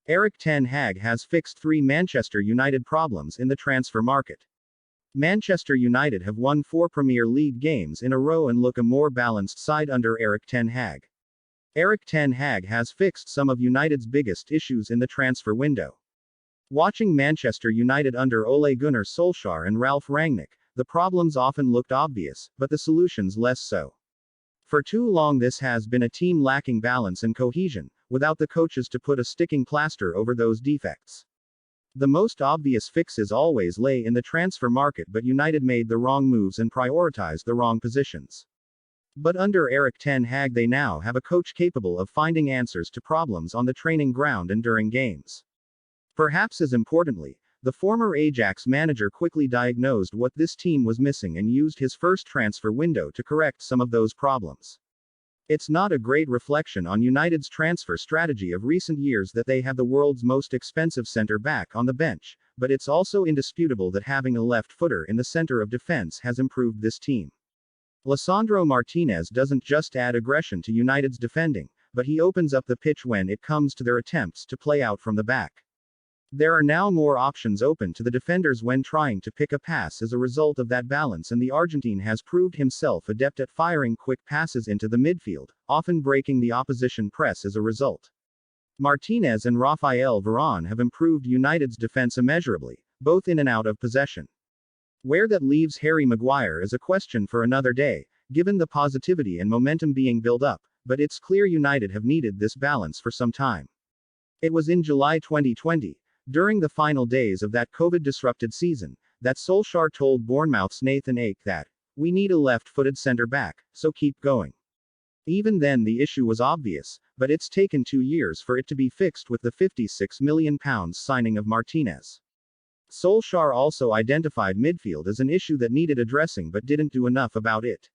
Erik ten Hag has fixed 3 Manchester United problems in the transfer market. Manchester United have won 4 Premier League games in a row and look a more balanced side under Erik ten Hag. Erik ten Hag has fixed some of United's biggest issues in the transfer window. Watching Manchester United under Ole Gunnar Solskjaer and Ralf Rangnick, the problems often looked obvious, but the solutions less so. For too long this has been a team lacking balance and cohesion, without the coaches to put a sticking plaster over those defects. The most obvious fixes always lay in the transfer market, but United made the wrong moves and prioritized the wrong positions. But under Erik ten Hag they now have a coach capable of finding answers to problems on the training ground and during games. Perhaps as importantly, the former Ajax manager quickly diagnosed what this team was missing and used his first transfer window to correct some of those problems. It's not a great reflection on United's transfer strategy of recent years that they have the world's most expensive centre-back on the bench, but it's also indisputable that having a left-footer in the center of defense has improved this team. Lisandro Martinez doesn't just add aggression to United's defending, but he opens up the pitch when it comes to their attempts to play out from the back. There are now more options open to the defenders when trying to pick a pass as a result of that balance, and the Argentine has proved himself adept at firing quick passes into the midfield, often breaking the opposition press as a result. Martinez and Raphael Varane have improved United's defense immeasurably, both in and out of possession. Where that leaves Harry Maguire is a question for another day, given the positivity and momentum being built up, but it's clear United have needed this balance for some time. It was in July 2020, during the final days of that COVID-disrupted season, that Solskjaer told Bournemouth's Nathan Ake that, "We need a left-footed centre-back, so keep going." Even then the issue was obvious, but it's taken 2 years for it to be fixed with the £56 million signing of Martinez. Solskjaer also identified midfield as an issue that needed addressing but didn't do enough about it.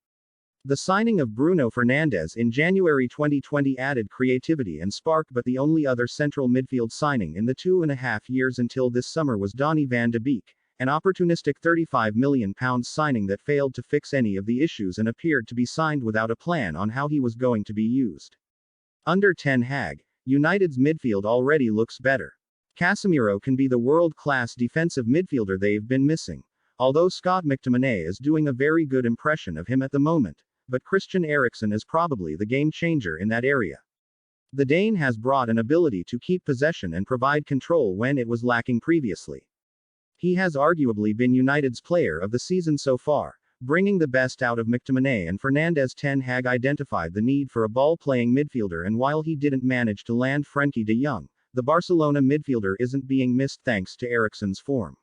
The signing of Bruno Fernandes in January 2020 added creativity and spark, but the only other central midfield signing in the 2.5 years until this summer was Donny van de Beek, an opportunistic £35 million signing that failed to fix any of the issues and appeared to be signed without a plan on how he was going to be used. Under ten Hag, United's midfield already looks better. Casemiro can be the world-class defensive midfielder they've been missing, although Scott McTominay is doing a very good impression of him at the moment. But Christian Eriksen is probably the game changer in that area. The Dane has brought an ability to keep possession and provide control when it was lacking previously. He has arguably been United's player of the season so far, bringing the best out of McTominay and Fernandes. Ten Hag identified the need for a ball-playing midfielder, and while he didn't manage to land Frenkie de Jong, the Barcelona midfielder isn't being missed thanks to Eriksen's form.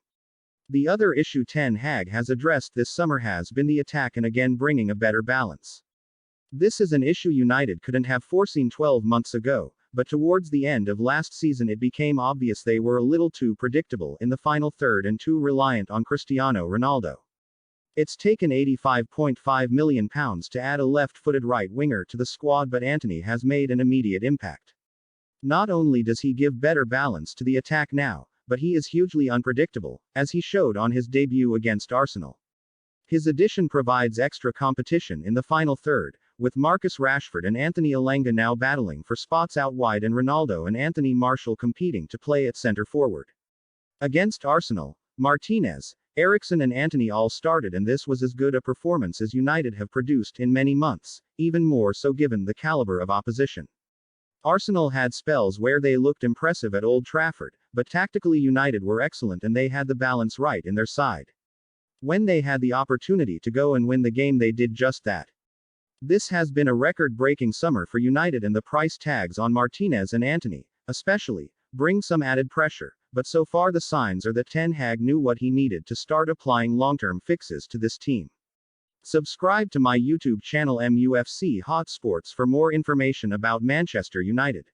The other issue ten Hag has addressed this summer has been the attack, and again bringing a better balance. This is an issue United couldn't have foreseen 12 months ago, but towards the end of last season it became obvious they were a little too predictable in the final third and too reliant on Cristiano Ronaldo. It's taken £85.5 million to add a left-footed right winger to the squad, but Antony has made an immediate impact. Not only does he give better balance to the attack now, but he is hugely unpredictable, as he showed on his debut against Arsenal. His addition provides extra competition in the final third, with Marcus Rashford and Anthony Elanga now battling for spots out wide and Ronaldo and Anthony Martial competing to play at centre forward. Against Arsenal, Martinez, Eriksen and Antony all started, and this was as good a performance as United have produced in many months, even more so given the calibre of opposition. Arsenal had spells where they looked impressive at Old Trafford, but tactically United were excellent and they had the balance right in their side. When they had the opportunity to go and win the game they did just that. This has been a record-breaking summer for United, and the price tags on Martinez and Antony, especially, bring some added pressure, but so far the signs are that Ten Hag knew what he needed to start applying long-term fixes to this team. Subscribe to my YouTube channel MUFC Hot Sports for more information about Manchester United.